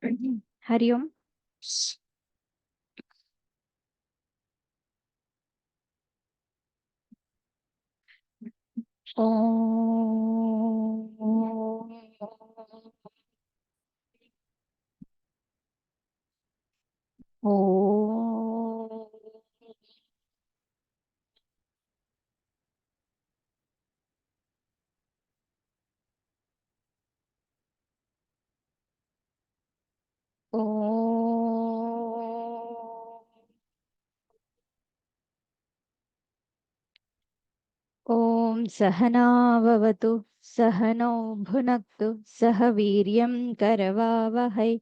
हरि ओम। ओम सहनाववतु सहनौ भुनक्तु सह वीर्यं करवावहै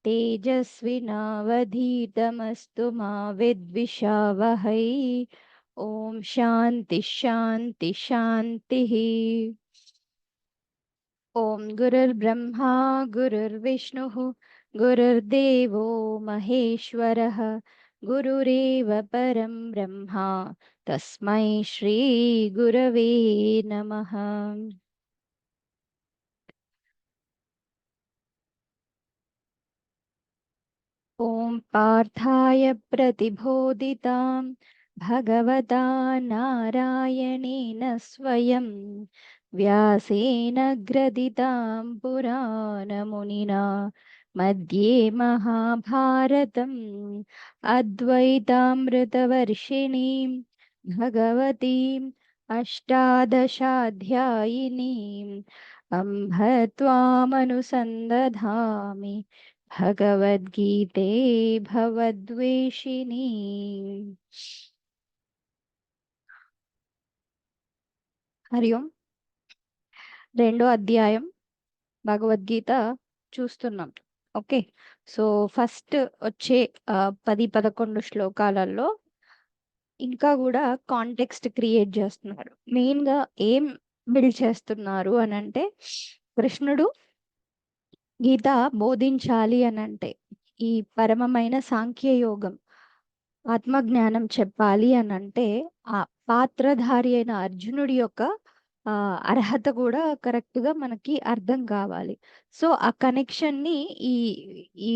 तेजस्विनावधीतमस्तु मा विद्विषावहै। ओम शांति शांति शांति। ओम गुरुर्ब्रह्मा गुरुर्विष्णुः गुरुर्देवो महेश्वरः गुरुरेव परं ब्रह्मा तस्मै श्री गुरवे नमः। ओम पार्थाय प्रतिबोधितां भगवता नारायणेन स्वयं व्यासेन ग्रथितां पुराणमुनिना मध्ये महाभारतम् अद्वैतामृतवर्षिणीं भगवतीम् अष्टादशाध्यायिनीम् अम्भ त्वामनुसन्दधामि भगवद्गीते भवद्वेषिणी। हरि ओम। రెండో అధ్యాయం భగవద్గీత చూస్తున్నాం. ఓకే, సో ఫస్ట్ వచ్చే 10-11 శ్లోకాలలో ఇంకా కూడా కాంటెక్స్ట్ క్రియేట్ చేస్తున్నారు. మెయిన్ గా ఏం బిల్డ్ చేస్తున్నారు అని అంటే, కృష్ణుడు గీత బోధించాలి అని అంటే ఈ పరమమైన సాంఖ్య యోగం ఆత్మజ్ఞానం చెప్పాలి అని అంటే ఆ పాత్రధారి అయిన అర్జునుడి యొక్క అర్హత కూడా కరెక్ట్ గా మనకి అర్థం కావాలి. సో ఆ కనెక్షన్ ని ఈ ఈ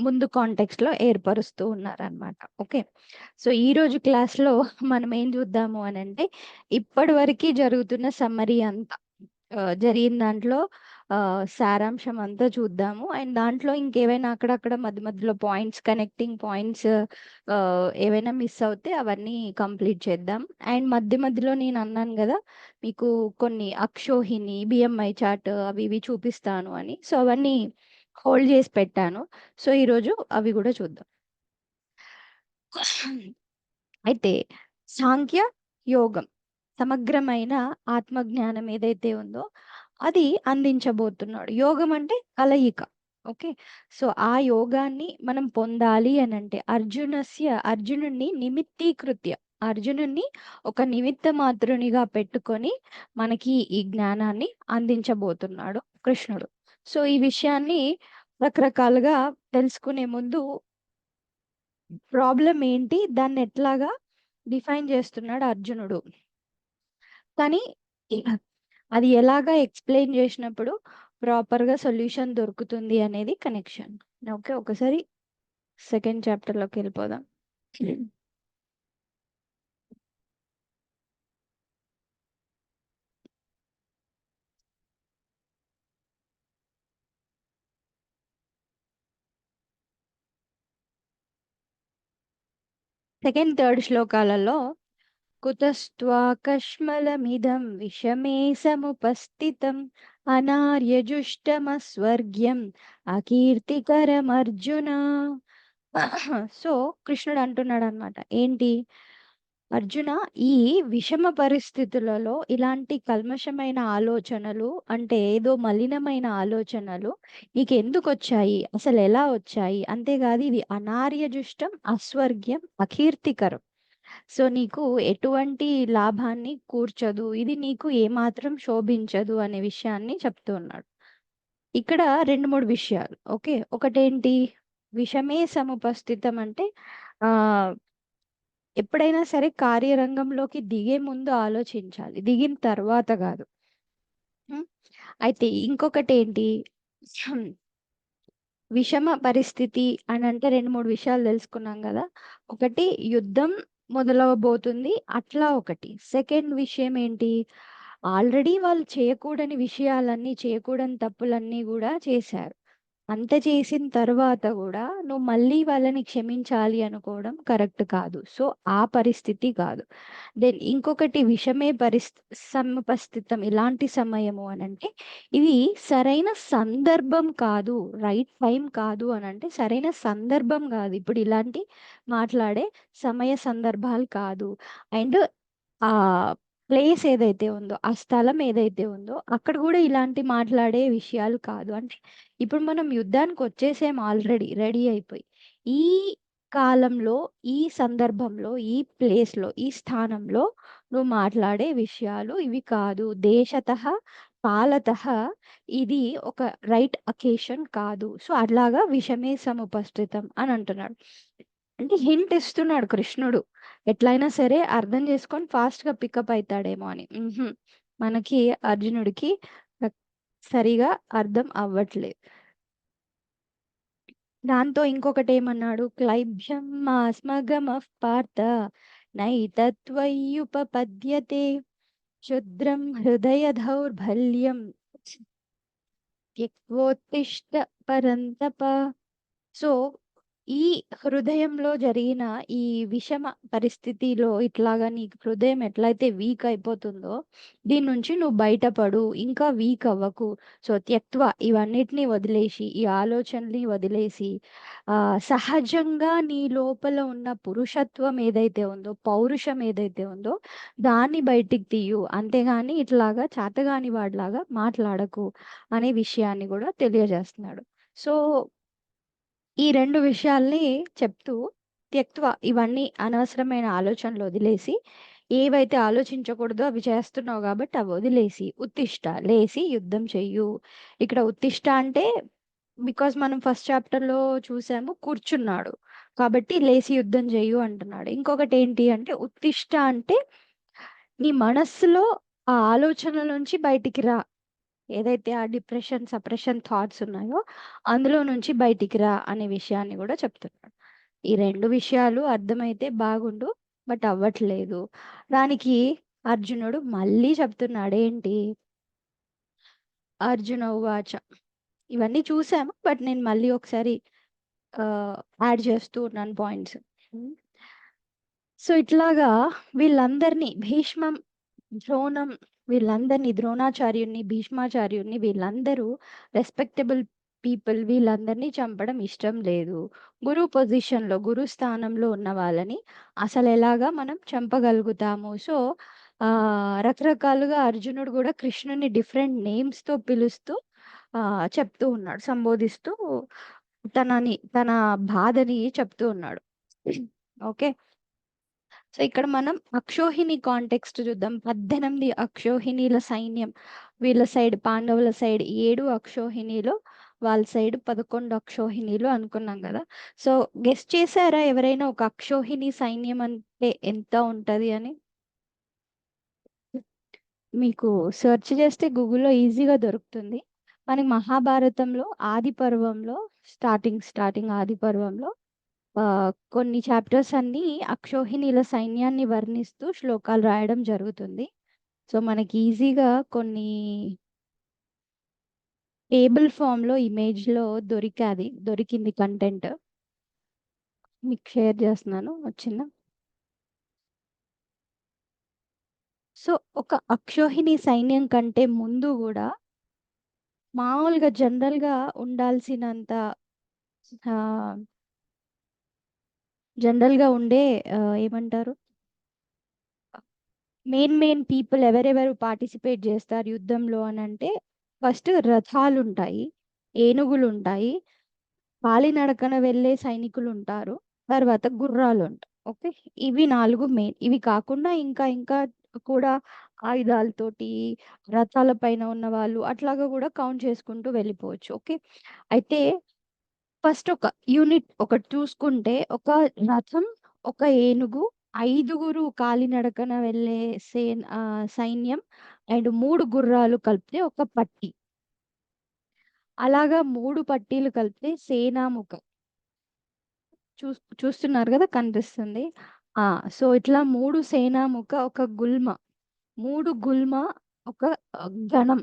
ముందు కాంటెక్స్ట్ లో ఏర్పరుస్తూ ఉన్నారనమాట. ఓకే, సో ఈ రోజు క్లాస్ లో మనం ఏం చూద్దాము అని అంటే, ఇప్పటి వరకు జరుగుతున్న సమ్మరీ అంతా జరిగిన దాంట్లో సారాంశం అంతా చూద్దాము. అండ్ దాంట్లో ఇంకేవైనా అక్కడక్కడ మధ్య మధ్యలో పాయింట్స్, కనెక్టింగ్ పాయింట్స్ ఏవైనా మిస్ అవుతే అవన్నీ కంప్లీట్ చేద్దాం. అండ్ మధ్య మధ్యలో నేను అన్నాను కదా మీకు కొన్ని అక్షోహిణి, బిఎంఐ చార్ట్ అవి ఇవి చూపిస్తాను అని, సో అవన్నీ హోల్డ్ చేసి పెట్టాను. సో ఈరోజు అవి కూడా చూద్దాం. అయితే సాంఖ్య యోగం సమగ్రమైన ఆత్మజ్ఞానం ఏదైతే ఉందో అది అందించబోతున్నాడు. యోగం అంటే కలయిక. ఓకే, సో ఆ యోగాన్ని మనం పొందాలి అని అంటే అర్జునుడిని నిమిత్తీకృత్య, అర్జునుడిని ఒక నిమిత్త మాత్రునిగా పెట్టుకొని మనకి ఈ జ్ఞానాన్ని అందించబోతున్నాడు కృష్ణుడు. సో ఈ విషయాన్ని రకరకాలుగా తెలుసుకునే ముందు ప్రాబ్లం ఏంటి, దాన్ని ఎట్లాగా డిఫైన్ చేస్తున్నాడు అర్జునుడు, కానీ అది ఎలాగా ఎక్స్ప్లెయిన్ చేసినప్పుడు ప్రాపర్ గా సొల్యూషన్ దొరుకుతుంది అనేది కనెక్షన్. ఓకే, ఒకసారి సెకండ్ చాప్టర్ లోకి వెళ్ళిపోదాం. సెకండ్ థర్డ్ శ్లోకాలలో కుతస్త్వాకష్మలమిదం విషమే సముపస్థితం అనార్యజుష్టమస్వర్గ్యం అకీర్తికరం అర్జున. సో కృష్ణుడు అంటున్నాడు అనమాట, ఏంటి అర్జున, ఈ విషమ పరిస్థితులలో ఇలాంటి కల్మషమైన ఆలోచనలు, అంటే ఏదో మలినమైన ఆలోచనలు నీకు ఎందుకు వచ్చాయి, అసలు ఎలా వచ్చాయి, అంతేకాదు ఇది అనార్యజుష్టం, అస్వర్గ్యం, అకీర్తికరం. సో నీకు ఎటువంటి లాభాన్ని కూర్చదు, ఇది నీకు ఏమాత్రం శోభించదు అనే విషయాన్ని చెప్తూ ఉన్నాడు. ఇక్కడ 2-3 విషయాలు. ఓకే, ఒకటేంటి, విషమే సముపస్థితం అంటే ఆ ఎప్పుడైనా సరే కార్యరంగంలోకి దిగే ముందు ఆలోచించాలి, దిగిన తర్వాత కాదు. అయితే ఇంకొకటి ఏంటి, విషమ పరిస్థితి అని అంటే 2-3 విషయాలు తెలుసుకున్నాం కదా. ఒకటి, యుద్ధం మొదలవబోతుంది అట్లా ఒకటి. సెకండ్ విషయం ఏంటి, ఆల్రెడీ వాళ్ళు చేయకూడని విషయాలన్నీ, చేయకూడని తప్పులన్నీ కూడా చేశారు. అంత చేసిన తర్వాత కూడా నువ్వు మళ్ళీ వాళ్ళని క్షమించాలి అనుకోవడం కరెక్ట్ కాదు. సో ఆ పరిస్థితి కాదు. దెన్ ఇంకొకటి, విషమే సముపస్థితం ఇలాంటి సమయము అని అంటే ఇది సరైన సందర్భం కాదు, రైట్ టైం కాదు అని అంటే సరైన సందర్భం కాదు, ఇప్పుడు ఇలాంటి మాట్లాడే సమయ సందర్భాలు కాదు. అండ్ ఆ ప్లేస్ ఏదైతే ఉందో, ఆ స్థలం ఏదైతే ఉందో అక్కడ కూడా ఇలాంటి మాట్లాడే విషయాలు కాదు. అంటే ఇప్పుడు మనం యుద్ధానికి వచ్చేసాం ఆల్రెడీ రెడీ అయిపోయి. ఈ కాలంలో, ఈ సందర్భంలో, ఈ ప్లేస్లో, ఈ స్థానంలో నువ్వు మాట్లాడే విషయాలు ఇవి కాదు. దేశతః కాలతః ఇది ఒక రైట్ అకేషన్ కాదు. సో అట్లాగా విషమే సముపస్థితం అని అంటున్నాడు. అంటే హింట్ ఇస్తున్నాడు కృష్ణుడు, ఎట్లయినా సరే అర్థం చేసుకొని ఫాస్ట్ గా పికప్ అవుతాడేమో అని. మనకి అర్జునుడికి సరిగా అర్థం అవ్వట్లేదు. దాంతో ఇంకొకటి ఏమన్నాడు, క్లైభ్యం మాస్మగమః పార్థ నైతత్వయ్యుపపద్యతే క్షుద్రం హృదయ దౌర్బల్యం త్యక్వోత్తిష్ట పరంతప. సో ఈ హృదయంలో జరిగిన ఈ విషమ పరిస్థితిలో ఇట్లాగా నీకు హృదయం ఎట్లయితే వీక్ అయిపోతుందో దీని నుంచి నువ్వు బయటపడు, ఇంకా వీక్ అవ్వకు. సో త్యక్త్వ ఇవన్నిటిని వదిలేసి, ఈ ఆలోచనని వదిలేసి సహజంగా నీ లోపల ఉన్న పురుషత్వం ఏదైతే ఉందో, పౌరుషం ఏదైతే ఉందో దాన్ని బయటికి తీయు, అంతేగాని ఇట్లాగా చాతగాని వాడిలాగా మాట్లాడకు అనే విషయాన్ని కూడా తెలియజేస్తున్నాడు. సో ఈ 2 విషయాల్ని చెప్తూ, త్యక్త్వ ఇవన్నీ అనవసరమైన ఆలోచనలు వదిలేసి, ఏవైతే ఆలోచించకూడదో అవి చేస్తున్నావు కాబట్టి అవి వదిలేసి, ఉత్తిష్ట లేసి యుద్ధం చెయ్యు. ఇక్కడ ఉత్తిష్ట అంటే బికాజ్ మనం ఫస్ట్ చాప్టర్లో చూసాము కూర్చున్నాడు కాబట్టి లేసి యుద్ధం చెయ్యు అంటున్నాడు. ఇంకొకటి ఏంటి అంటే ఉత్తిష్ట అంటే నీ మనస్సులో ఆ ఆలోచనల నుంచి బయటికి రా, ఏదైతే ఆ డిప్రెషన్ సప్రెషన్ థాట్స్ ఉన్నాయో అందులో నుంచి బయటికి రా అనే విషయాన్ని కూడా చెప్తున్నాడు. ఈ 2 విషయాలు అర్థమైతే బాగుండు, బట్ అవ్వట్లేదు. దానికి అర్జునుడు మళ్ళీ చెప్తున్నాడు ఏంటి, అర్జున ఉవాచ. ఇవన్నీ చూసాము బట్ నేను మళ్ళీ ఒకసారి యాడ్ చేస్తూ ఉన్నాను పాయింట్స్. సో ఇట్లాగా వీళ్ళందరినీ భీష్మం, ద్రోణం, వీళ్ళందరినీ, ద్రోణాచార్యుని, భీష్మాచార్యుని, వీళ్ళందరూ రెస్పెక్టబుల్ పీపుల్, వీళ్ళందరినీ చంపడం ఇష్టం లేదు. గురు పొజిషన్లో, గురు స్థానంలో ఉన్న వాళ్ళని అసలు ఎలాగా మనం చంపగలుగుతాము. సో రకరకాలుగా అర్జునుడు కూడా కృష్ణుని డిఫరెంట్ నేమ్స్తో పిలుస్తూ చెప్తూ ఉన్నాడు, సంబోధిస్తూ తన బాధని చెప్తూ ఉన్నాడు. ఓకే. సో ఇక్కడ మనం అక్షోహిణి కాంటెక్స్ట్ చూద్దాం. 18 అక్షోహిణీల సైన్యం, వీళ్ళ సైడ్ పాండవుల సైడ్ 7 అక్షోహిణీలు, వాళ్ళ సైడ్ 11 అక్షోహిణీలు అనుకున్నాం కదా. సో గెస్ట్ చేశారా ఎవరైనా ఒక అక్షోహిణి సైన్యం అంటే ఎంత ఉంటది అని? మీకు సెర్చ్ చేస్తే గూగుల్లో ఈజీగా దొరుకుతుంది. మనకి మహాభారతంలో ఆది పర్వంలో స్టార్టింగ్ ఆది పర్వంలో కొన్ని చాప్టర్స్ అన్ని అక్షోహిణీల సైన్యాన్ని వర్ణిస్తూ శ్లోకాలు రాయడం జరుగుతుంది. సో మనకి ఈజీగా కొన్ని టేబుల్ ఫామ్లో ఇమేజ్లో దొరికింది కంటెంట్, మీకు షేర్ చేస్తున్నాను, వచ్చిందా? సో ఒక అక్షోహిణి సైన్యం కంటే ముందు కూడా మామూలుగా జనరల్గా ఉండాల్సినంత జనరల్గా ఉండే ఏమంటారు, మెయిన్ పీపుల్ ఎవరెవరు పార్టిసిపేట్ చేస్తారు యుద్ధంలో అని అంటే ఫస్ట్ రథాలు ఉంటాయి, ఏనుగులు ఉంటాయి, కాలినడకన వెళ్ళే సైనికులు ఉంటారు, తర్వాత గుర్రాలు ఉంటాయి. ఓకే, ఇవి 4 మెయిన్. ఇవి కాకుండా ఇంకా ఇంకా కూడా ఆయుధాలతోటి రథాల పైన ఉన్న వాళ్ళు అట్లాగా కూడా కౌంట్ చేసుకుంటూ వెళ్ళిపోవచ్చు. ఓకే, అయితే ఫస్ట్ ఒక యూనిట్ ఒకటి చూసుకుంటే, ఒక రథం, ఒక ఏనుగు, 5 కాలినడకన వెళ్ళే సైన్యం అండ్ 3 గుర్రాలు కలిపితే ఒక పట్టి. అలాగా 3 పట్టీలు కలిపితే సేనాముఖ. చూస్తున్నారు కదా, కనిపిస్తుంది. సో ఇట్లా 3 సేనాముఖ, ఒక గుల్మ. 3 గుల్మ, ఒక గణం.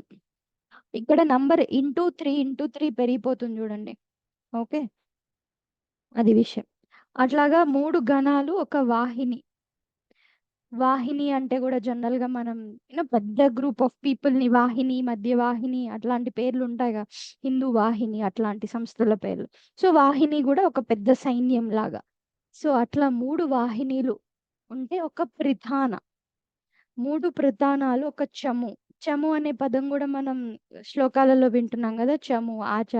ఇక్కడ నంబర్ ఇంటూ 3 పెరిగిపోతుంది చూడండి. ఓకే, అది విషయం. అట్లాగా 3 గణాలు, ఒక వాహిని. వాహిని అంటే కూడా జనరల్ గా మనం పెద్ద గ్రూప్ ఆఫ్ పీపుల్ ని వాహిని, మధ్య వాహిని అట్లాంటి పేర్లు ఉంటాయిగా, హిందూ వాహిని అట్లాంటి సంస్థల పేర్లు. సో వాహిని కూడా ఒక పెద్ద సైన్యం లాగా. సో అట్లా 3 వాహినీలు ఉంటే ఒక ప్రధాన. 3 ప్రధానాలు, ఒక చము. చము అనే పదం కూడా మనం శ్లోకాలలో వింటున్నాం కదా, చము ఆచ.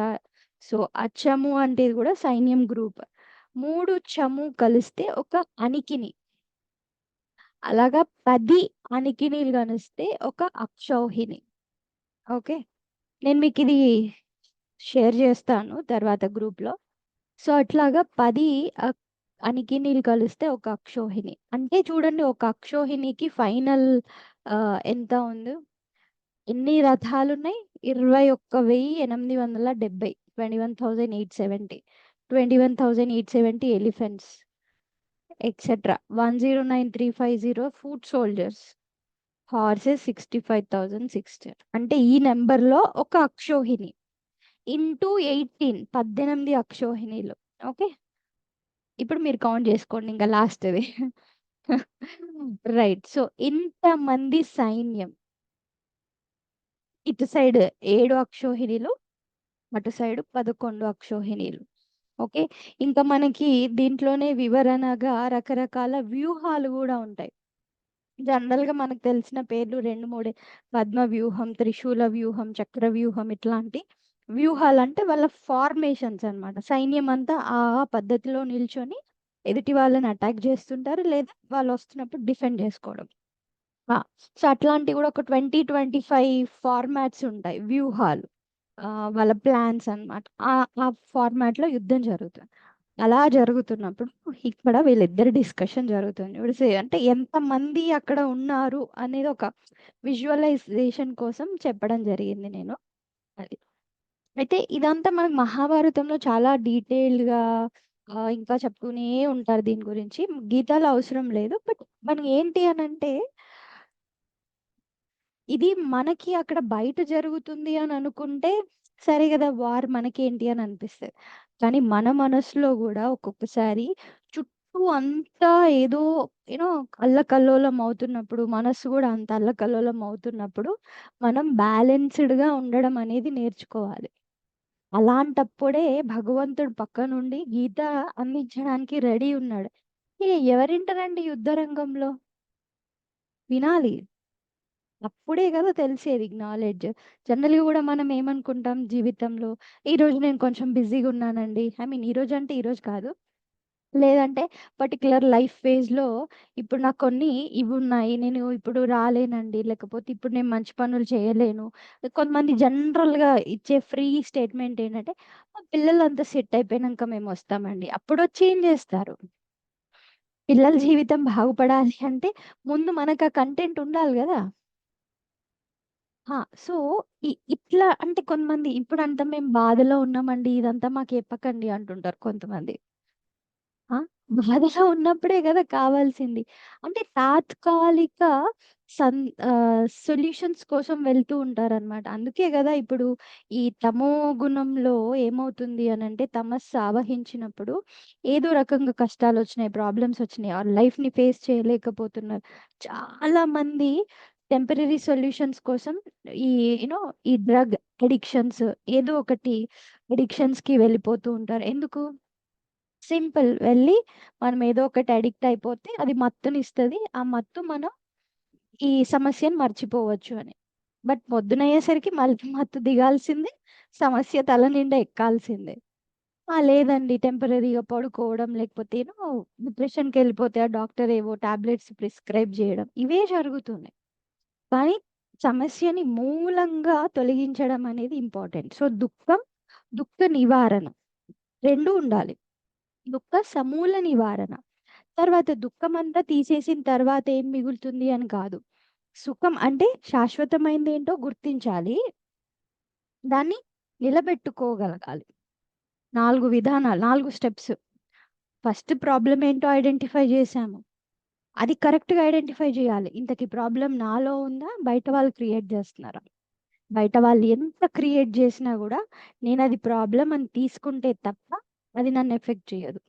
సో ఆ చము అంటే కూడా సైన్యం గ్రూప్. 3 చము కలిస్తే ఒక అణికిని. అలాగా 10 అణికినీలు కలిస్తే ఒక అక్షౌహిణి. ఓకే, నేను మీకు ఇది షేర్ చేస్తాను తర్వాత గ్రూప్లో. సో అట్లాగా 10 అణికినీలు కలిస్తే ఒక అక్షౌహిణి. అంటే చూడండి, ఒక అక్షౌహిణికి ఫైనల్ ఎంత ఉంది, ఎన్ని రథాలు ఉన్నాయి? 21,870. 21,870. 21,870 elephants etcetera. 109,350 foot soldiers. Horses 65,600. అంటే ఈ నెంబర్లో ఒక అక్షోహిణి ఇంటూ 18 అక్షోహిణీలు. ఓకే, ఇప్పుడు మీరు కౌంట్ చేసుకోండి ఇంకా లాస్ట్ది. రైట్. సో ఇంతమంది సైన్యం, ఇటు సైడ్ 7 అక్షోహిణీలు, అటు సైడ్ 11 అక్షోహిణీలు. ఓకే, ఇంకా మనకి దీంట్లోనే వివరణగా రకరకాల వ్యూహాలు కూడా ఉంటాయి. జనరల్ గా మనకు తెలిసిన పేర్లు 2-3: పద్మ వ్యూహం, త్రిశూల వ్యూహం, చక్ర వ్యూహం. ఇట్లాంటి వ్యూహాలు అంటే వాళ్ళ ఫార్మేషన్స్ అన్నమాట. సైన్యం అంతా ఆ పద్ధతిలో నిల్చొని ఎదుటి వాళ్ళని అటాక్ చేస్తుంటారు, లేదా వాళ్ళు వస్తున్నప్పుడు డిఫెండ్ చేసుకోవడం. సో అట్లాంటి కూడా ఒక 20-25 ఫార్మాట్స్ ఉంటాయి, వ్యూహాలు. వాళ్ళ ప్లాన్స్ అన్నమాట. ఆ ఫార్మాట్ లో యుద్ధం జరుగుతుంది. అలా జరుగుతున్నప్పుడు ఇక్కడ వీళ్ళిద్దరి డిస్కషన్ జరుగుతుంది. ఇప్పుడు అంటే ఎంతమంది అక్కడ ఉన్నారు అనేది ఒక విజువలైజేషన్ కోసం చెప్పడం జరిగింది నేను. అది. అయితే ఇదంతా మనకు మహాభారతంలో చాలా డీటెయిల్డ్గా ఇంకా చెప్తూనే ఉంటారు దీని గురించి. గీతాలో అవసరం లేదు. బట్ మనం ఏంటి అని అంటే, ఇది మనకి అక్కడ బయట జరుగుతుంది అని అనుకుంటే సరే కదా, వార్ మనకేంటి అని అనిపిస్తుంది. కానీ మన మనసులో కూడా ఒక్కొక్కసారి చుట్టూ అంతా ఏదో యూనో అల్లకల్లోలం అవుతున్నప్పుడు, మనసు కూడా అంత అల్లకల్లోలం అవుతున్నప్పుడు మనం బ్యాలెన్స్డ్గా ఉండడం అనేది నేర్చుకోవాలి. అలాంటప్పుడే భగవంతుడు పక్క నుండి గీత అందించడానికి రెడీ ఉన్నాడు. ఎవరింటారండి యుద్ధ రంగంలో? వినాలి. అప్పుడే కదా తెలిసేది నాలెడ్జ్. జనరల్‌గా గూడా మనం ఏమనుకుంటాం జీవితంలో, ఈరోజు నేను కొంచెం బిజీగా ఉన్నానండి. ఐ మీన్ ఈరోజు అంటే ఈరోజు కాదు. లేదంటే పర్టిక్యులర్ లైఫ్ ఫేజ్‌లో ఇప్పుడు నాకు కొన్ని ఇవున్నాయి. నేను ఇప్పుడు రాలేనండి. లేకపోతే ఇప్పుడు నేను మంచి పనులు చేయలేను. కొంతమంది జనరల్‌గా ఇచ్చే ఫ్రీ స్టేట్‌మెంట్ ఏంటంటే, మా పిల్లలంతా సెట్ అయిపోయినంక మేమొస్తామండి. అప్పుడొచ్చి ఏం జేస్తారు? పిల్లల జీవితం బాగుపడాలి అంటే ముందు మనకు ఆ కంటెంట్ ఉండాలి గదా! సో, ఇట్లా అంటే కొంతమంది ఇప్పుడంతా మేము బాధలో ఉన్నామండి, ఇదంతా మాకు చెప్పకండి అంటుంటారు కొంతమంది. ఆ! బాధలో ఉన్నప్పుడే గదా కావాల్సింది. అంటే తాత్కాలిక సొల్యూషన్స్ కోసం వెళ్తూ ఉంటారనమాట. అందుకే గదా ఇప్పుడు ఈ తమో గుణంలో ఏమవుతుంది అనంటే, తమస్సు ఆవహించినప్పుడు ఏదో రకంగా కష్టాలొచ్చినాయి, ప్రాబ్లమ్స్ వచ్చినాయి, ఆర్ లైఫ్‌ని ఫేస్ చేయలేకపోతున్నారు. చాలా మంది టెంపరరీ సొల్యూషన్స్ కోసం ఈ ఈ డ్రగ్ అడిక్షన్స్, ఏదో ఒకటి అడిక్షన్స్‌కి వెళ్ళిపోతూ ఉంటారు. ఎందుకు? సింపుల్. వెళ్ళి మనం ఏదో ఒకటి అడిక్ట్ అయిపోతే అది మత్తునిస్తది. ఆ మత్తు మనం ఈ సమస్యను మర్చిపోవచ్చు అని. బట్ పొద్దునయ్యేసరికి మళ్ళీ మత్తు దిగాల్సిందే. సమస్య తల నిండా ఎక్కాల్సిందే. లేదండి, టెంపరరీగా పడుకోవడం, లేకపోతే డిప్రెషన్‌కెళ్ళిపోతే ఆ డాక్టర్ ఏవో టాబ్లెట్స్ ప్రిస్క్రైబ్ జేయడం, ఇవే జరుగుతున్నాయి. కానీ సమస్యని మూలంగా తొలగించడం అనేది ఇంపార్టెంట్. సో దుఃఖం, దుఃఖ నివారణ 2 ఉండాలి. దుఃఖ సమూల నివారణ. తర్వాత దుఃఖమంతా తీసేసిన తర్వాత ఏం మిగులుతుంది అని కాదు. సుఖం అంటే శాశ్వతమైనదేంటో గుర్తించాలి. దాన్ని నిలబెట్టుకోగలగాలి. 4 విధానాలు, 4 స్టెప్స్. ఫస్ట్ ప్రాబ్లం ఏంటో ఐడెంటిఫై చేశాము. అది కరెక్ట్‌గా ఐడెంటిఫై చేయాలి. ఇంతకీ ప్రాబ్లం నాలో ఉందా? బయట వాళ్ళు క్రియేట్ చేస్తున్నారా? బయట వాళ్ళు ఎంత క్రియేట్ చేసినా కూడా నేనది ప్రాబ్లం అని తీసుకుంటే తప్ప అది నన్ను ఎఫెక్ట్ చేయదు.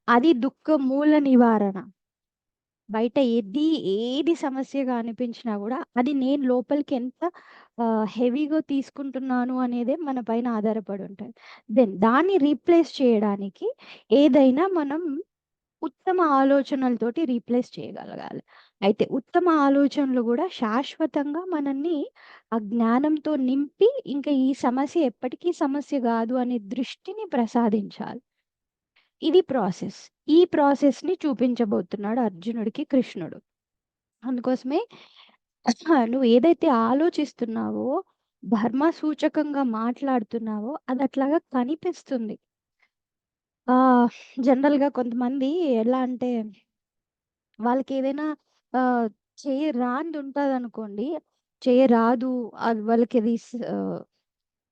అది దుఃఖ మూల నివారణ. బయట ఏది సమస్యగా అనిపించినా కూడా అది నేను లోపలికి ఎంత హెవీగా తీసుకుంటున్నాను అనేదే మన పైన ఆధారపడి ఉంటుంది. దాన్ని రీప్లేస్ చేయడానికి ఏదైనా మనం ఉత్తమ ఆలోచనలతోటి రీప్లేస్ చేయగలగాలి. అయితే ఉత్తమ ఆలోచనలు కూడా శాశ్వతంగా మనల్ని ఆ జ్ఞానంతో నింపి ఇంకా ఈ సమస్య ఎప్పటికీ సమస్య కాదు అనే దృష్టిని ప్రసాదించాలి. ఇది ప్రాసెస్. ఈ ప్రాసెస్‌ని చూపించబోతున్నాడు అర్జునుడికి కృష్ణుడు. అందుకోసమే నువ్వు ఏదైతే ఆలోచిస్తున్నావో, ధర్మ సూచకంగా మాట్లాడుతున్నావో అది అట్లాగా కనిపిస్తుంది. జనరల్‌గా కొంతమంది ఎలా అంటే వాళ్ళకేదైనా ఆహ్, చేయరానిదుంటదనుకోండి. చేయరాదు అది వాళ్ళకది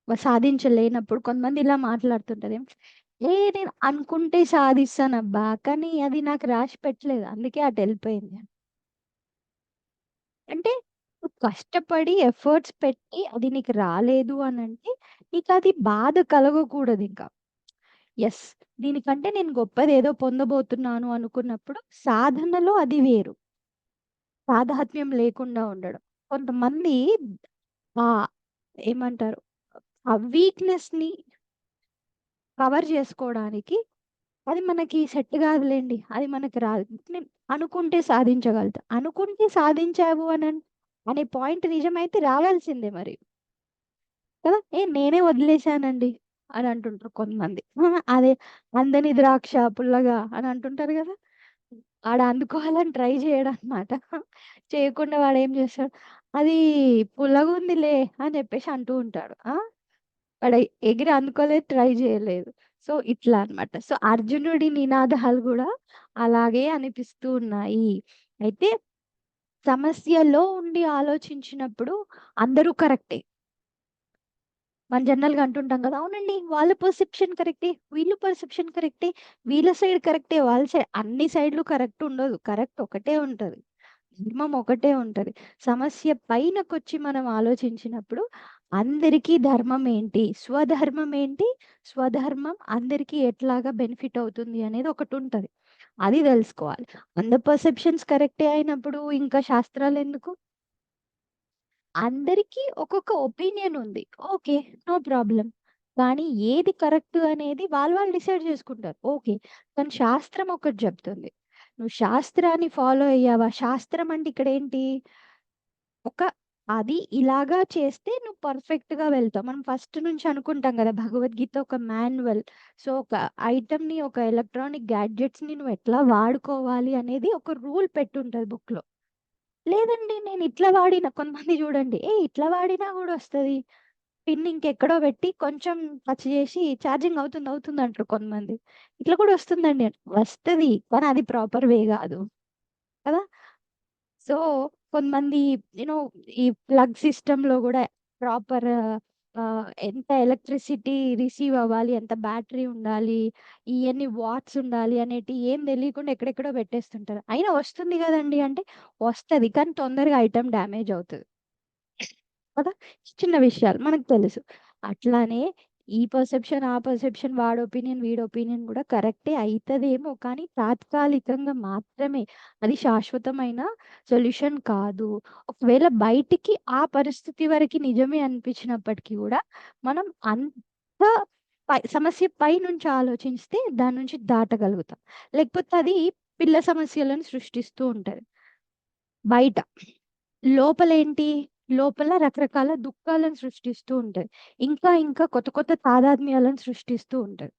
సాధించలేనప్పుడు కొంతమంది ఇలా మాట్లాడుతుంటారు. నేను అనుకుంటే సాధిస్తానబ్బా! కానీ అది నాకు రాసి పెట్టలేదు. అందుకే అటెళ్ళిపోయింది. అంటే నువ్వు కష్టపడి ఎఫర్ట్స్ పెట్టి అది నీకు రాలేదు అనంటే నీకది బాధ కలగకూడదింక. యెస్. దీనికంటే నేను గొప్పదేదో పొందబోతున్నాను అనుకున్నప్పుడు సాధనలో అది వేరు. తాదాత్మ్యం లేకుండా ఉండడం. కొంతమంది ఆహ్, ఏమంటారు? ఆ వీక్‌నెస్‌ని కవర్ చేసుకోవడానికి అది మనకి సెట్ కాదులెండి. అది మనకి రాదు. నేను అనుకుంటే సాధించగలుగుతా. అనుకుంటే సాధించావు అనే పాయింట్ నిజమైతే రావాల్సిందే మరి. కదా! నేనే వదిలేసానండి అని అంటుంటారు కొంతమంది. అదే అందని ద్రాక్ష పుల్లగా అని అంటుంటారు కదా! ఆడ అందుకోవాలని ట్రై చేయడనమాట. చేయకుండా వాడేం చేస్తాడు, అది పుల్లగుందిలే అని చెప్పేసి అంటూ ఉంటాడు. వాడు ఎగిరి అందుకోలేదు, ట్రై చేయలేదు. సో, ఇట్లా అన్నమాట. సో, అర్జునుడి నినాదాలు గూడా అలాగే అనిపిస్తూ ఉన్నాయి. అయితే సమస్యలో ఉండి ఆలోచించినప్పుడు అందరూ కరెక్టే. మనం జనరల్‌గా అంటుంటాం కదా! అవునండి. వాళ్ళ పర్సెప్షన్ కరెక్టే. వీళ్ళు పర్సెప్షన్ కరెక్టే. వీళ్ళ సైడ్ కరెక్టే. వాళ్ళ సైడ్ అన్ని సైడ్‌లు కరెక్ట్ ఉండదు. కరెక్ట్ ఒకటే ఉంటది. ధర్మం ఒకటే ఉంటది. సమస్య పైనకొచ్చి మనం ఆలోచించినప్పుడు అందరికీ ధర్మం ఏంటి? స్వధర్మం ఏంటి? స్వధర్మం అందరికీ ఎట్లాగా బెనిఫిట్ అవుతుంది అనేది ఒకటుంటది. అది తెలుసుకోవాలి. అందరి పర్సెప్షన్స్ కరెక్టే అయినప్పుడు ఇంకా శాస్త్రాలెందుకు? అందరికీ ఒక్కొక్క ఒపీనియన్ ఉంది. ఓకే. No problem. కానీ ఏది కరెక్ట్ అనేది వాళ్ళు డిసైడ్ చేసుకుంటారు. ఓకే. కానీ శాస్త్రం ఒకటి చెప్తుంది. నువ్వు శాస్త్రాన్ని ఫాలో అయ్యావా? శాస్త్రం అంటే ఇక్కడేంటి? ఒక అది ఇలాగా చేస్తే నువ్వు పర్ఫెక్ట్‌గా వెళ్తావు. మనం ఫస్ట్ నుంచి అనుకుంటాం గదా! భగవద్గీత ఒక మాన్యువల్. సో, ఒక ఐటెమ్‌ని, ఒక ఎలక్ట్రానిక్ గ్యాడ్జెట్స్‌ని నువ్వు ఎట్లా వాడుకోవాలి అనేది ఒక రూల్ పెట్టుంటది బుక్‌లో. లేదండి. నేను ఇట్లా వాడిన కొంతమంది చూడండి. ఇట్లా వాడినా గూడా వస్తది. పిన్ ఇంకెక్కడో పెట్టి కొంచెం టచ్ చేసి ఛార్జింగ్ అవుతుంది అంటారు కొంతమంది. ఇట్లా కూడా వస్తుందండి. వస్తది. కానీ అది ప్రాపర్ వే గాదు. కదా! సో, కొంతమంది యూ నో ఈ ప్లగ్ సిస్టమ్‌లో గూడా ప్రాపర్ ఎంత ఎలక్ట్రిసిటీ రిసీవ్ అవ్వాలి, ఎంత బ్యాటరీ ఉండాలి, ఎన్ని వాట్స్ ఉండాలి అనేటియి ఏం తెలియకుండా ఎక్కడెక్కడో పెట్టేస్తుంటారు. అయినా వస్తుంది గదండీ అంటే, వస్తది. కానీ తొందరగా ఐటెమ్ డ్యామేజ్ అవుతది. కదా! చిన్న విషయాలు మనకు తెలుసు. అట్లానే ఈ పర్సెప్షన్, ఆ పర్సెప్షన్ వాడి ఒపీనియన్, వీడి ఒపీనియన్ గూడా కరెక్టే అయితదేమో కానీ తాత్కాలికంగా మాత్రమే. అది శాశ్వతమైన సొల్యూషన్ కాదు. ఒకవేళ బయటికి ఆ పరిస్థితి వరకి నిజమే అనిపించినప్పటికీ గూడా మనం అంత సమస్య పైనుంచి ఆలోచిస్తే దాని నుంచి దాటగలుగుతాం. లేకపోతే అది పిల్ల సమస్యలను సృష్టిస్తూ ఉంటది. బయట. లోపలేంటి? లోపల రకరకాల దుఃఖాలను సృష్టిస్తూ ఉంటది. ఇంకా ఇంకా కొత్త కొత్త తాదాత్మ్యాలను సృష్టిస్తూ ఉంటది.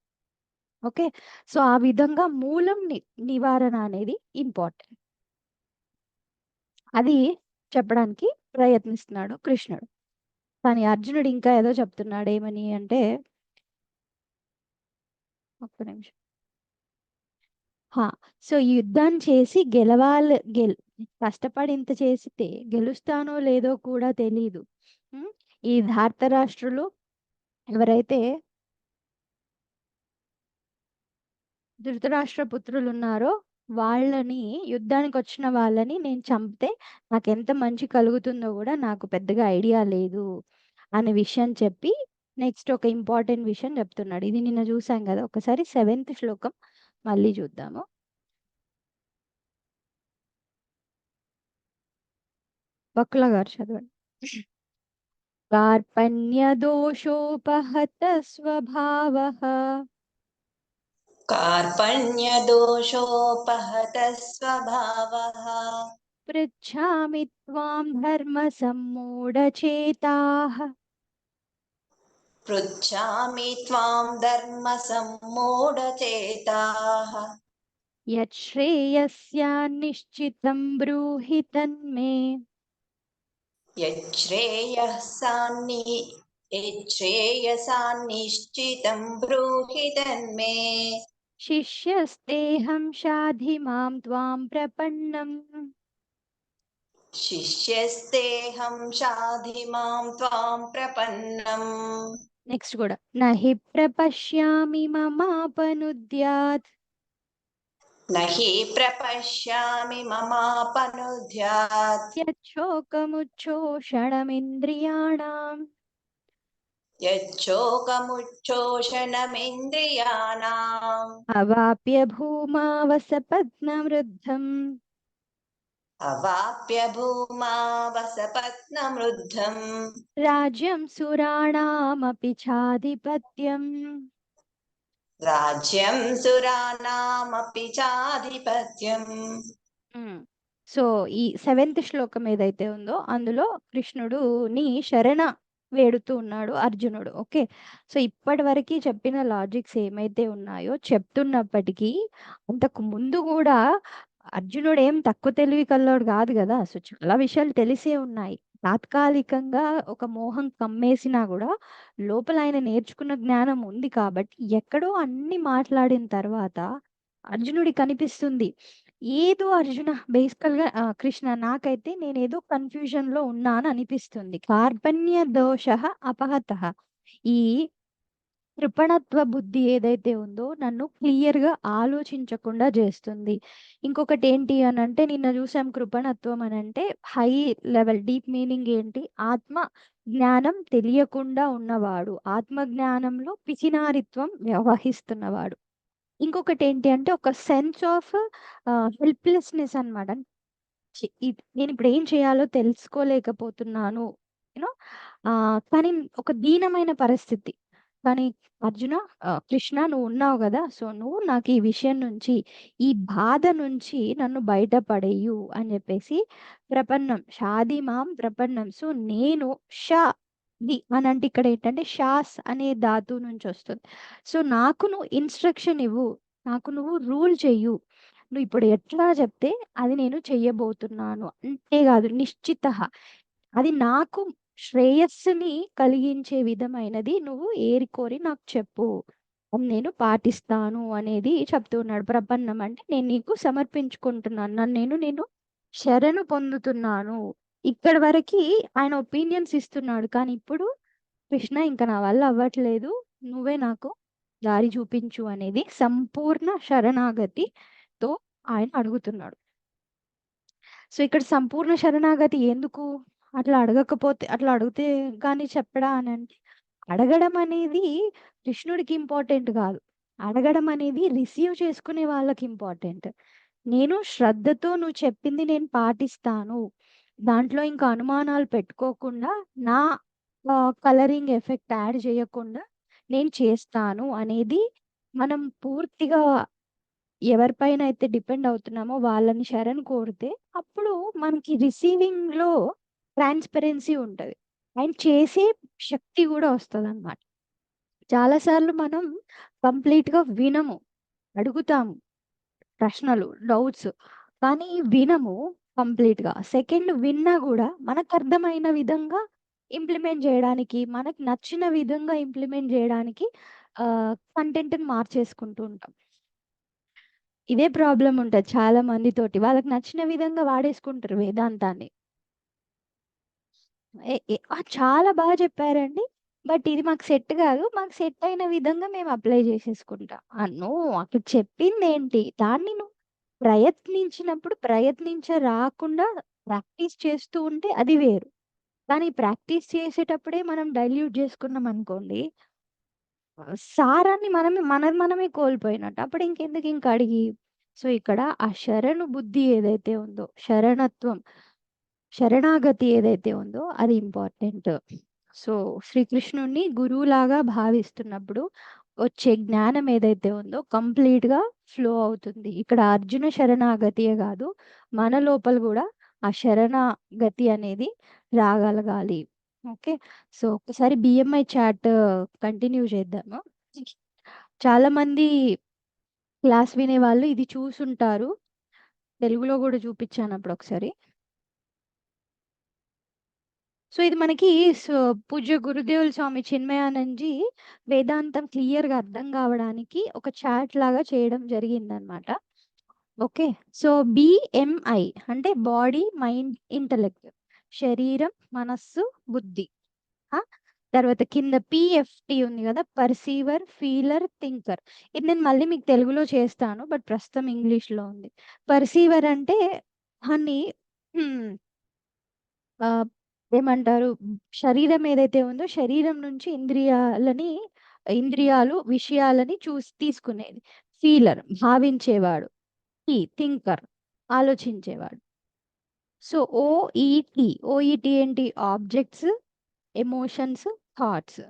ఓకే. సో, ఆ విధంగా మూలం నివారణ అనేది ఇంపార్టెంట్. అది చెప్పడానికి ప్రయత్నిస్తున్నాడు కృష్ణుడు. కానీ అర్జునుడు ఇంకా ఏదో చెప్తున్నాడు. ఏమని అంటే ఒక్క నిమిషం. ఆ! సో, యుద్ధం చేసి కష్టపడి ఇంత చేసితే గెలుస్తానో లేదో కూడా తెలీదు. హ్మ్. ఈ ధార్తరాష్ట్రులు ఎవరైతే ధృతరాష్ట్ర పుత్రులు ఉన్నారో వాళ్ళని, యుద్ధానికి వచ్చిన వాళ్ళని నేను చంపితే నాకు ఎంత మంచి కలుగుతుందో కూడా నాకు పెద్దగా ఐడియా లేదు అనే విషయం చెప్పి నెక్స్ట్ ఒక ఇంపార్టెంట్ విషయం చెప్తున్నాడు. ఇది నిన్న చూసాం కదా, ఒకసారి 7th శ్లోకం మళ్ళీ చూద్దాము. బకుల గారు చదవండి. కార్పణ్యదోషోపహత స్వభావః कार्पण्यदोषोपहतः स्वभावः पृच्छामि त्वां धर्मसम्मूढचेताः पृच्छामि त्वां धर्मसम्मूढचेताः यच्छ्रेयस्यान्निश्चितं ब्रूहि तन्मे यच्छ्रेयसान्निश्चितं ब्रूहि तन्मे शिष्यस्तेऽहं शाधि मां त्वां प्रपन्नम् शिष्यस्तेऽहं शाधि मां त्वां प्रपन्नम् नेक्स्ट కూడా न हि प्रपश्यामि ममापनुद्यात् न हि प्रपश्यामि ममापनुद्यात् यच्छोकमुच्छोषणमिन्द्रियाणाम् यच्छोकमुच्छोषणमिन्द्रियाणाम् अवाप्य भूमावसपत्नवृद्धम् अवाप्य भूमा वसपत्नमृद्धम् राज्यं सुराणामपि चाधिपत्यम् राज्यं सुराणामपि चाधिपत्यम्. సో ఈ 7th శ్లోకం ఏదైతే ఉందో అందులో కృష్ణుడుని శరణ వేడుతూ ఉన్నాడు అర్జునుడు. ఓకే, సో ఇప్పటి వరకు చెప్పిన లాజిక్స్ ఏమైతే ఉన్నాయో చెప్తున్నప్పటికీ అంతకు ముందు కూడా అర్జునుడు ఏం తక్కువ తెలివి కల్లోడు కాదు కదా. సో చాలా విషయాలు తెలిసే ఉన్నాయి. తాత్కాలికంగా ఒక మోహం కమ్మేసినా కూడా లోపల ఆయన నేర్చుకున్న జ్ఞానం ఉంది కాబట్టి ఎక్కడో అన్ని మాట్లాడిన తర్వాత అర్జునుడి కనిపిస్తుంది ఏదో అర్జున బేసికల్ గా కృష్ణ నాకైతే నేనేదో కన్ఫ్యూజన్ లో ఉన్నాను అనిపిస్తుంది. కార్పణ్య దోష అపహత, ఈ కృపణత్వ బుద్ధి ఏదైతే ఉందో నన్ను క్లియర్ గా ఆలోచించకుండా చేస్తుంది. ఇంకొకటి ఏంటి అని అంటే నిన్న చూసాం కృపణత్వం అని అంటే హై లెవెల్ డీప్ మీనింగ్ ఏంటి, ఆత్మ జ్ఞానం తెలియకుండా ఉన్నవాడు, ఆత్మ జ్ఞానంలో పిసినారిత్వం వ్యవహిస్తున్నవాడు. ఇంకొకటి ఏంటి అంటే ఒక సెన్స్ ఆఫ్ హెల్ప్లెస్నెస్ అనమాట. నేను ఇప్పుడు ఏం చేయాలో తెలుసుకోలేకపోతున్నాను యూనో కానీ ఒక దీనమైన పరిస్థితి. కానీ అర్జున కృష్ణ నువ్వు ఉన్నావు కదా, సో నువ్వు నాకు ఈ విషయం నుంచి ఈ బాధ నుంచి నన్ను బయటపడేయు అని చెప్పేసి ప్రపన్నం షాది మాం ప్రపన్నం. సో నేను షా ది అని అంటే ఇక్కడ ఏంటంటే షాస్ అనే ధాతు నుంచి వస్తుంది. సో నాకు నువ్వు ఇన్స్ట్రక్షన్ ఇవ్వు, నాకు నువ్వు రూల్ చెయ్యు, నువ్వు ఇప్పుడు ఎట్లా చెప్తే అది నేను చెయ్యబోతున్నాను. అంతేకాదు నిశ్చిత, అది నాకు శ్రేయస్సుని కలిగించే విధమైనది నువ్వు ఏరికోరి నాకు చెప్పు, అది నేను పాటిస్తాను అనేది చెప్తున్నాడు. ప్రపన్నం అంటే నేను నీకు సమర్పించుకుంటున్నాను, నేను శరణు పొందుతున్నాను. ఇక్కడ వరకు ఆయన ఒపీనియన్స్ ఇస్తున్నాడు, కానీ ఇప్పుడు కృష్ణ ఇంకా నా వల్ల అవ్వట్లేదు, నువ్వే నాకు దారి చూపించు అనేది సంపూర్ణ శరణాగతితో ఆయన అడుగుతున్నాడు. సో ఇక్కడ సంపూర్ణ శరణాగతి ఎందుకు, అట్లా అడగకపోతే అట్లా అడిగితే కానీ చెప్పడా అని అంటే అడగడం అనేది కృష్ణుడికి ఇంపార్టెంట్ కాదు, అడగడం అనేది రిసీవ్ చేసుకునే వాళ్ళకి ఇంపార్టెంట్. నేను శ్రద్ధతో నువ్వు చెప్పింది నేను పాటిస్తాను, దాంట్లో ఇంకా అనుమానాలు పెట్టుకోకుండా నా కలరింగ్ ఎఫెక్ట్ యాడ్ చేయకుండా నేను చేస్తాను అనేది మనం పూర్తిగా ఎవరిపైన అయితే డిపెండ్ అవుతున్నామో వాళ్ళని శరణ్ కోరితే అప్పుడు మనకి రిసీవింగ్ లో ట్రాన్స్పరెన్సీ ఉంటుంది అండ్ చేసే శక్తి కూడా వస్తుంది అనమాట. చాలాసార్లు మనం కంప్లీట్ గా వినము, అడుగుతాము ప్రశ్నలు డౌట్స్, కానీ వినము కంప్లీట్ గా. సెకండ్ విన్నా కూడా మనకు అర్థమైన విధంగా ఇంప్లిమెంట్ చేయడానికి, మనకు నచ్చిన విధంగా ఇంప్లిమెంట్ చేయడానికి కంటెంట్ మార్చేసుకుంటూ ఉంటాం. ఇదే ప్రాబ్లం ఉంటుంది చాలా మందితోటి, వాళ్ళకి నచ్చిన విధంగా వాడేసుకుంటారు వేదాంతాన్ని. చాలా బాగా చెప్పారండి. బట్ ఇది మాకు సెట్ కాదు. మాకు సెట్ అయిన విధంగా మేము అప్లై చేసేసుకుంటాం. నువ్వు అక్కడ చెప్పిందేంటి? దాన్ని నువ్వు ప్రయత్నించినప్పుడు రాకుండా ప్రాక్టీస్ చేస్తూ ఉంటే అది వేరు. కానీ ప్రాక్టీస్ చేసేటప్పుడే మనం డైల్యూట్ చేసుకున్నాం అనుకోండి, సారాన్ని మనమే కోల్పోయినట్టు. అప్పుడు ఇంకెందుకు ఇంక అడిగి. సో, ఇక్కడ ఆ శరణు బుద్ధి ఏదైతే ఉందో, శరణాగతి ఏదైతే ఉందో అది ఇంపార్టెంట్. సో, శ్రీకృష్ణుడిని గురువులాగా భావిస్తున్నప్పుడు వచ్చే జ్ఞానం ఏదైతే ఉందో కంప్లీట్‌గా ఫ్లో అవుతుంది. ఇక్కడ అర్జున శరణాగతియే కాదు, మన లోపల కూడా ఆ శరణాగతి అనేది రాగలగాలి. ఓకే. సో, ఒకసారి బిఎంఐ చాట్ కంటిన్యూ చేద్దాము. చాలామంది క్లాస్ వినేవాళ్ళు ఇది చూసుంటారు. తెలుగులో కూడా చూపించాను అప్పుడు ఒకసారి. సో, ఇది మనకి పూజ్య గురుదేవుల స్వామి చిన్మయానందజీ వేదాంతం క్లియర్‌గా అర్థం కావడానికి ఒక చాట్ లాగా చేయడం జరిగిందనమాట. ఓకే. సో, బిఎంఐ అంటే బాడీ, మైండ్, ఇంటెలెక్ట్. శరీరం, మనస్సు, బుద్ధి. తర్వాత కింద పిఎఫ్‌టి ఉంది కదా! Perceiver, ఫీలర్, thinker. ఇది నేను మళ్ళీ మీకు తెలుగులో చేస్తాను. బట్ ప్రస్తుతం ఇంగ్లీష్‌లో ఉంది. పర్సీవర్ అంటే దాన్ని ఆహ్, ఏమంటారు? శరీరం ఏదైతే ఉందో శరీరం నుంచి ఇంద్రియాలు, విషయాలని తీసుకునేది. ఫీలర్ భావించేవాడు. థింకర్ ఆలోచించేవాడు. సో, ఓఈటీ ఏంటి? Objects, emotions, thoughts.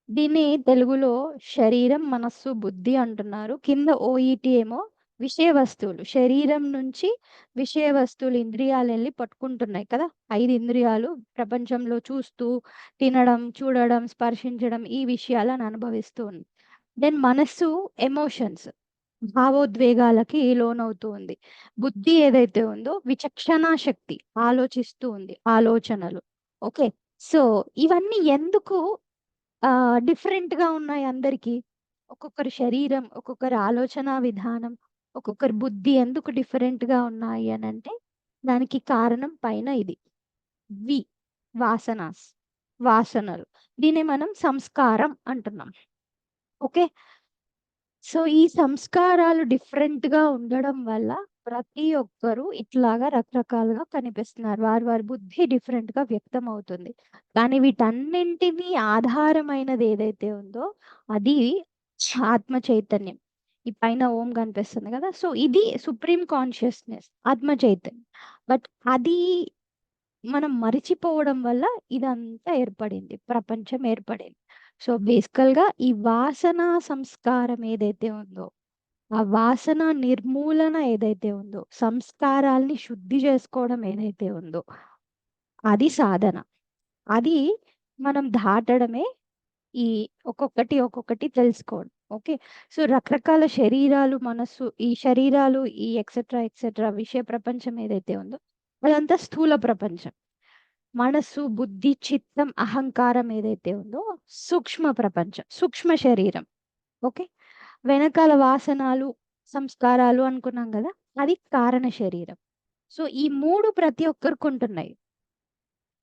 దీన్ని తెలుగులో శరీరం, మనస్సు, బుద్ధి అంటున్నారు. కింద ఓఈటీ ఏమో విషయ వస్తువులు. శరీరం నుంచి విషయ వస్తువులు ఇంద్రియాలెళ్ళి పట్టుకుంటున్నాయి కదా! 5 ఇంద్రియాలు ప్రపంచంలో చూస్తూ, తినడం, చూడడం, స్పర్శించడం ఈ విషయాలను అనుభవిస్తూ ఉంది. దెన్ మనస్సు ఎమోషన్స్, భావోద్వేగాలకి లోనవుతూ ఉంది. బుద్ధి ఏదైతే ఉందో విచక్షణా శక్తి, ఆలోచిస్తూ ఉంది. ఆలోచనలు. ఓకే. సో, ఇవన్నీ ఎందుకు డిఫరెంట్‌గా ఉన్నాయి అందరికి? ఒక్కొక్కరి శరీరం, ఒక్కొక్కరి ఆలోచనా విధానం, ఒక్కొక్కరి బుద్ధి ఎందుకు డిఫరెంట్‌గా ఉన్నాయి అనంటే, దానికి కారణం పైన ఇది. వి వాసనాస్, వాసనలు. దీన్నే మనం సంస్కారం అంటున్నాం. ఓకే. సో, ఈ సంస్కారాలు డిఫరెంట్‌గా ఉండడం వల్ల ప్రతి ఒక్కరు ఇట్లాగా రకరకాలుగా కనిపిస్తున్నారు. వారి బుద్ధి డిఫరెంట్‌గా వ్యక్తమవుతుంది. కానీ వీటన్నింటిని ఆధారమైనది ఏదైతే ఉందో అది ఆత్మ చైతన్యం. ఈ పైన ఓం కనిపిస్తుంది కదా! సో, ఇది సుప్రీం కాన్షియస్‌నెస్, ఆత్మ చైతన్యం. బట్ అది మనం మరిచిపోవడం వల్ల ఇదంతా ఏర్పడింది. ప్రపంచం ఏర్పడింది. సో, బేసికల్‌గా ఈ వాసన సంస్కారం ఏదైతే ఉందో, ఆ వాసన నిర్మూలన ఏదైతే ఉందో, సంస్కారాల్ని శుద్ధి చేసుకోవడం ఏదైతే ఉందో, అది సాధన. అది మనం దాటడమే ఈ ఒక్కొక్కటి తెలుసుకోవడం. ఓకే. సో, రకరకాల శరీరాలు, మనస్సు, ఈ శరీరాలు, ఈ ఎక్సెట్రా విషయ ప్రపంచం ఏదైతే ఉందో, అదంతా స్థూల ప్రపంచం. మనస్సు, బుద్ధి, చిత్తం, అహంకారం ఏదైతే ఉందో సూక్ష్మ ప్రపంచం, సూక్ష్మ శరీరం. ఓకే. వెనకాల వాసనాలు, సంస్కారాలు అనుకున్నాం గదా! అది కారణ శరీరం. సో, ఈ 3 ప్రతి ఒక్కరికి ఉంటున్నాయి.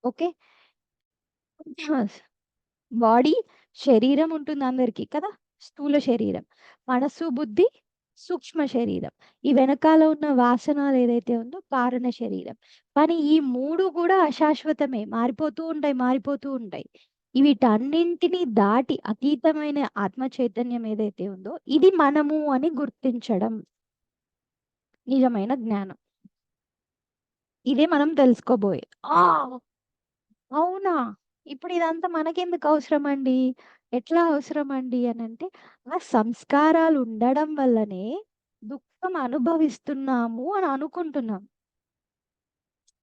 ఓకే. బాడీ, శరీరం ఉంటుంది అందరికి కదా! స్థూల శరీరం. మనస్సు, బుద్ధి, సూక్ష్మ శరీరం. ఈ వెనకాల ఉన్న వాసనలు ఏదైతే ఉందో కారణ శరీరం. కానీ ఈ 3 కూడా అశాశ్వతమే. మారిపోతూ ఉంటాయి. వీటన్నింటిని దాటి అతీతమైన ఆత్మ చైతన్యం ఏదైతే ఉందో ఇది మనము అని గుర్తించడం నిజమైన జ్ఞానం. ఇదే మనం తెలుసుకోబోయేది. అవునా! ఇప్పుడు ఇదంతా మనకెందుకు అవసరమండి? ఎట్లా అవసరమండి అనంటే, ఆ సంస్కారాలు ఉండడం వల్లనే దుఃఖం అనుభవిస్తున్నాము అని అనుకుంటున్నాం.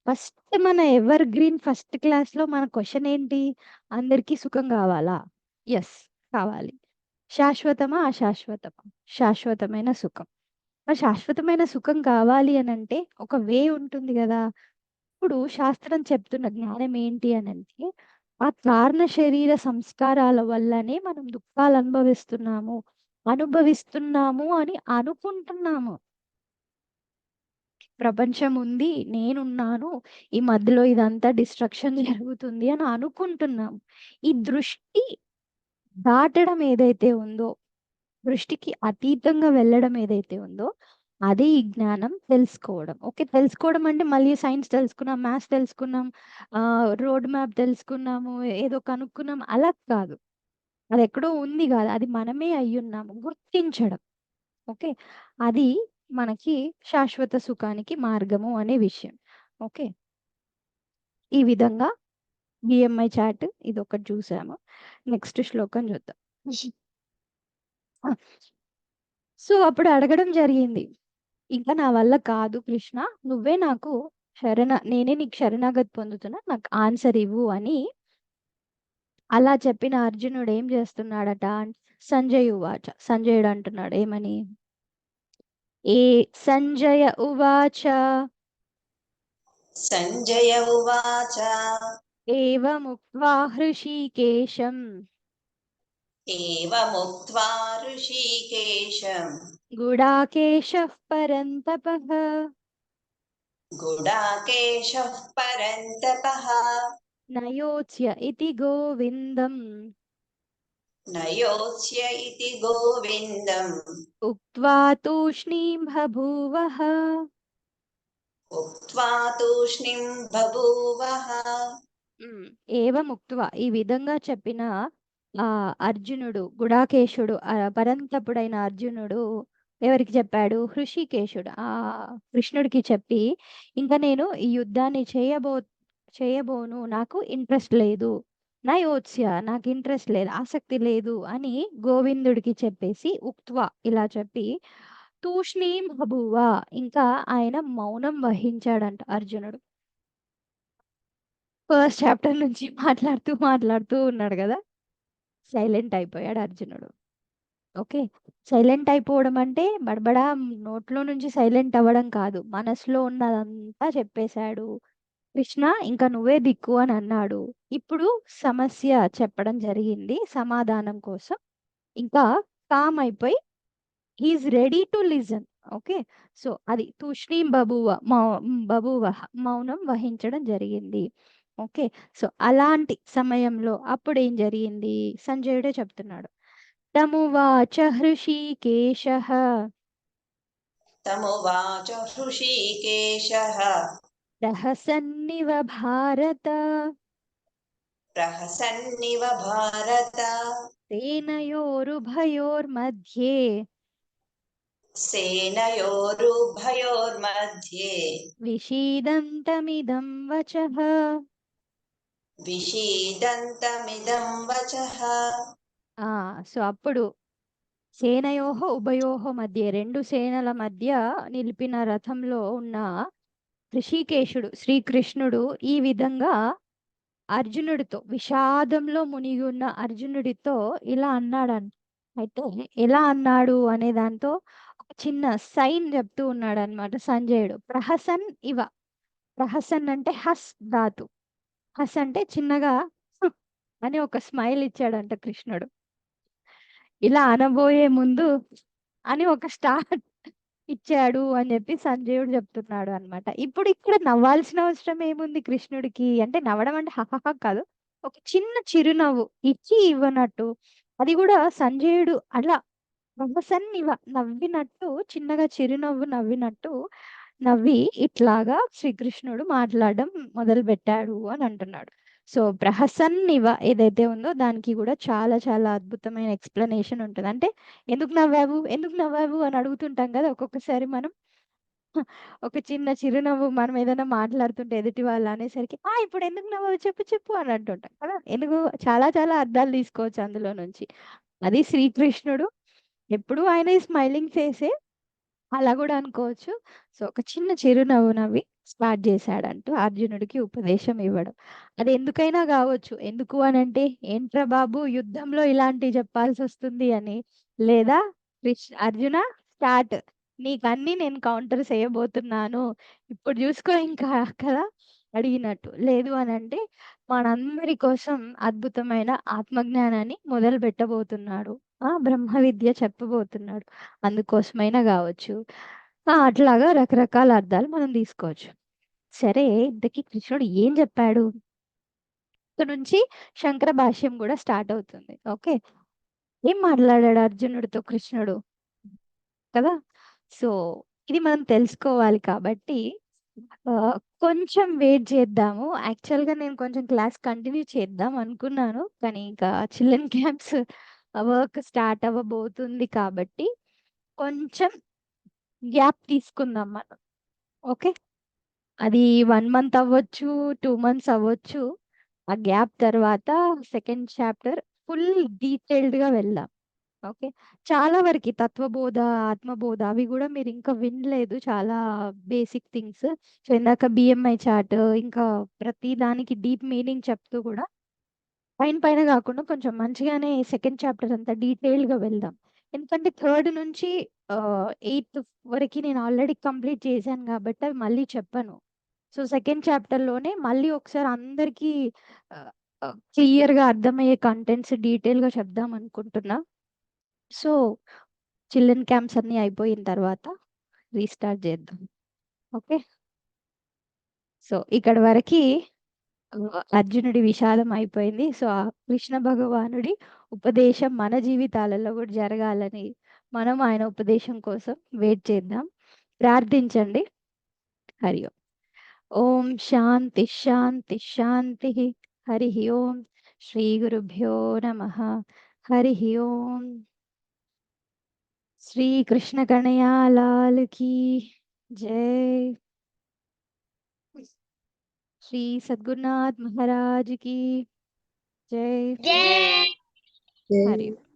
ఫస్ట్ మన ఎవర్ గ్రీన్ ఫస్ట్ క్లాస్‌లో మన క్వెషన్ ఏంటి? అందరికీ సుఖం కావాలా? యెస్. కావాలి. శాశ్వతమా? అశాశ్వతమా? శాశ్వతమైన సుఖం. మరి శాశ్వతమైన సుఖం కావాలి అనంటే ఒక వే ఉంటుంది గదా! ఇప్పుడు శాస్త్రం చెప్తున్న జ్ఞానం ఏంటి అనంటే, ఆ కారణ శరీర సంస్కారాల వల్లనే మనం దుఃఖాలు అనుభవిస్తున్నాము అని అనుకుంటున్నాము. ప్రపంచం ఉంది, నేనున్నాను, ఈ మధ్యలో ఇదంతా డిస్ట్రక్షన్ జరుగుతుంది అని అనుకుంటున్నాం. ఈ దృష్టి దాటడం ఏదైతే ఉందో, దృష్టికి అతీతంగా వెళ్ళడం ఏదైతే ఉందో, అదే ఈ జ్ఞానం తెలుసుకోవడం. ఓకే, తెలుసుకోవడం అంటే మళ్ళీ సైన్స్ తెలుసుకున్నాం, మ్యాథ్స్ తెలుసుకున్నాం, రోడ్ మ్యాప్ తెలుసుకున్నాము, ఏదో కనుక్కున్నాం, అలా కాదు. అది ఎక్కడో ఉంది కాదు, అది మనమే అయ్యున్నాము. గుర్తించడం. ఓకే, అది మనకి శాశ్వత సుఖానికి మార్గము అనే విషయం. ఓకే, ఈ విధంగా బిఎంఐ చాట్ ఇది ఒకటి చూసాము. నెక్స్ట్ శ్లోకం చూద్దాం. సో అప్పుడు అడగడం జరిగింది, ఇంకా నా వల్ల కాదు కృష్ణ, నువ్వే నాకు నేనే నీకు శరణాగతి పొందుతున్నా, నాకు ఆన్సర్ ఇవ్వు అని అలా చెప్పిన అర్జునుడు ఏం చేస్తున్నాడట? సంజయ్ ఉవాచ, సంజయుడు అంటున్నాడు ఏమని? ఏ సంజయ ఉవాచ సంజయ ఉవాచ ఏవముక్త్వా హృషీకేశం ఏవముక్త్వా ఋషికేశం గుడాకేశః పరంతపః గుడాకేశః పరంతపః నయోత్స్య ఇతి గోవిందం నయోత్స్య ఇతి గోవిందం ఉక్త్వా తూష్ణీం బభూవః. ఉక్త్వా తూష్ణీం బభూవః. ఏవముక్త్వా ఈ విధంగా చెప్పిన అర్జునుడు, గుడాకేశుడు, పరంతపుడైన అర్జునుడు ఎవరికి చెప్పాడు? హృషికేశుడు కృష్ణుడికి చెప్పి, ఇంకా నేను ఈ యుద్ధాన్ని చేయబోను, నాకు ఇంట్రెస్ట్ లేదు, నా యోత్స్య నాకు ఇంట్రెస్ట్ లేదు, ఆసక్తి లేదు అని గోవిందుడికి చెప్పేసి, ఉక్త్వా ఇలా చెప్పి తూష్ణీం బభూవ, ఇంకా ఆయన మౌనం వహించాడంట అర్జునుడు. ఫస్ట్ చాప్టర్ నుంచి మాట్లాడుతూ ఉన్నాడు కదా, సైలెంట్ అయిపోయాడు అర్జునుడు. ఓకే, సైలెంట్ అయిపోవడం అంటే బడబడా నోట్లో నుంచి సైలెంట్ అవ్వడం కాదు, మనసులో ఉన్నదంతా చెప్పేశాడు. కృష్ణ ఇంకా నువ్వే దిక్కు అని అన్నాడు. ఇప్పుడు సమస్య చెప్పడం జరిగింది సమాధానం కోసం, ఇంకా కామ్ అయిపోయి he's ready to listen. Okay, so అది తూష్ణీం బభూవ, మౌనం వహించడం జరిగింది. ఓకే, సో అలాంటి సమయంలో అప్పుడు ఏం జరిగింది సంజయుడే చెప్తున్నాడు. తమువాచ హృషీకేశః తమువాచ హృషీకేశః ప్రహసన్నివ భారత ప్రహసన్నివ భారత సేనయోరుభయోర్मध्ये సేనయోరుభయోర్मध्ये విషీదంతమిదం వచః. విషీదంతమిదం వచః. సో అప్పుడు సేనయోహ ఉభయోహ మధ్య, రెండు సేనల మధ్య నిలిపిన రథంలో ఉన్న ఋషికేశుడు శ్రీకృష్ణుడు ఈ విధంగా అర్జునుడితో, విషాదంలో మునిగి ఉన్న అర్జునుడితో ఇలా అన్నాడంట. అయితే ఎలా అన్నాడు అనే దాంతో ఒక చిన్న సైన్ చెప్తూ ఉన్నాడు అనమాట సంజయుడు. ప్రహసన్ ఇవ, ప్రహసన్ అంటే హస్ ధాతు, హస్ అంటే చిన్నగా అని ఒక స్మైల్ ఇచ్చాడంట కృష్ణుడు. ఇలా అనబోయే ముందు అని ఒక స్టార్ట్ ఇచ్చాడు అని చెప్పి సంజయుడు చెప్తున్నాడు అనమాట. ఇప్పుడు ఇక్కడ నవ్వాల్సిన అవసరం ఏముంది కృష్ణుడికి అంటే, నవ్వడం అంటే హహహ కాదు, ఒక చిన్న చిరునవ్వు ఇచ్చి ఇవ్వనట్టు, అది కూడా సంజయుడు అలా నవ్వినట్టు, చిన్నగా చిరునవ్వు నవ్వినట్టు నవ్వి ఇట్లాగా శ్రీకృష్ణుడు మాట్లాడడం మొదలు పెట్టాడు అని అంటున్నాడు. సో ప్రహసన్ ఇవ ఏదైతే ఉందో దానికి కూడా చాలా చాలా అద్భుతమైన ఎక్స్ప్లెనేషన్ ఉంటుంది. అంటే ఎందుకు నవ్వావు అని అడుగుతుంటాం కదా ఒక్కొక్కసారి మనం. ఒక చిన్న చిరునవ్వు మనం ఏదైనా మాట్లాడుతుంటే ఎదుటి వాళ్ళు అనేసరికి ఇప్పుడు ఎందుకు నవ్వావు చెప్పు చెప్పు అని అంటుంటాం కదా. ఎందుకు చాలా చాలా అర్థాలు తీసుకోవచ్చు అందులో నుంచి. అది శ్రీకృష్ణుడు ఎప్పుడు ఆయన స్మైలింగ్ ఫేసే, అలా కూడా అనుకోవచ్చు. సో ఒక చిన్న చిరునవ్వు నవ్వి స్టార్ట్ చేశాడంటూ అర్జునుడికి ఉపదేశం ఇవ్వడం. అది ఎందుకైనా కావచ్చు. ఎందుకు అని అంటే, ఏంట్రా బాబు యుద్ధంలో ఇలాంటివి చెప్పాల్సి వస్తుంది అని, లేదా అర్జున స్టార్ట్, నీకన్నీ నేను కౌంటర్ చేయబోతున్నాను ఇప్పుడు చూసుకో ఇంకా కదా అడిగినట్టు. లేదు అని అంటే మనందరి కోసం అద్భుతమైన ఆత్మజ్ఞానాన్ని మొదలు పెట్టబోతున్నాడు, బ్రహ్మ విద్య చెప్పబోతున్నాడు, అందుకోసమైనా కావచ్చు. అట్లాగా రకరకాల అర్థాలు మనం తీసుకోవచ్చు. సరే, ఇంతకీ కృష్ణుడు ఏం చెప్పాడు? ఇక్కడ నుంచి శంకర భాష్యం కూడా స్టార్ట్ అవుతుంది. ఓకే, ఏం మాట్లాడాడు అర్జునుడితో కృష్ణుడు కదా? సో ఇది మనం తెలుసుకోవాలి కాబట్టి ఆ, కొంచెం వెయిట్ చేద్దాము. యాక్చువల్గా నేను కొంచెం క్లాస్ కంటిన్యూ చేద్దాం అనుకున్నాను, కానీ ఇంకా చిల్డ్రన్ క్యాంప్స్ వర్క్ స్టార్ట్ అవ్వబోతుంది కాబట్టి కొంచెం గ్యాప్ తీసుకుందాం మనం. ఓకే, అది 1 మంత్ అవ్వచ్చు, 2 మంత్స్ అవ్వచ్చు. ఆ గ్యాప్ తర్వాత సెకండ్ చాప్టర్ ఫుల్ డీటెయిల్డ్గా వెళ్దాం. ఓకే, చాలా వరకు తత్వబోధ, ఆత్మబోధ అవి కూడా మీరు ఇంకా వినలేదు, చాలా బేసిక్ థింగ్స్. సో ఇందాక బిఎంఐ చార్ట్, ఇంకా ప్రతి దానికి డీప్ మీనింగ్ చెప్తూ కూడా పైన పైన కాకుండా కొంచెం మంచిగానే సెకండ్ చాప్టర్ అంతా డీటెయిల్డ్గా వెళ్దాం. ఎందుకంటే థర్డ్ నుంచి 8th వరకు నేను ఆల్రెడీ కంప్లీట్ చేశాను కాబట్టి అవి మళ్ళీ చెప్పను. సో సెకండ్ చాప్టర్లోనే మళ్ళీ ఒకసారి అందరికీ క్లియర్గా అర్థమయ్యే కంటెంట్స్ డీటెయిల్గా చెప్దాం అనుకుంటున్నా. సో చిల్డ్రన్ క్యాంప్స్ అన్నీ అయిపోయిన తర్వాత రీస్టార్ట్ చేద్దాం. ఓకే, సో ఇక్కడ వరకు అర్జునుడి విషాదం అయిపోయింది. సో ఆ కృష్ణ భగవానుడి ఉపదేశం మన జీవితాలలో కూడా జరగాలని మనం ఆయన ఉపదేశం కోసం వెయిట్ చేద్దాం. ప్రార్థించండి. హరి ఓం. ఓం శాంతి శాంతి శాంతి. హరి ఓం. శ్రీ గురుభ్యో నమః. హరి ఓం. శ్రీ కృష్ణ కనయాలాల్ की जय. श्री सद्गुरुनाथ महाराज की जय. जय हरि ओम.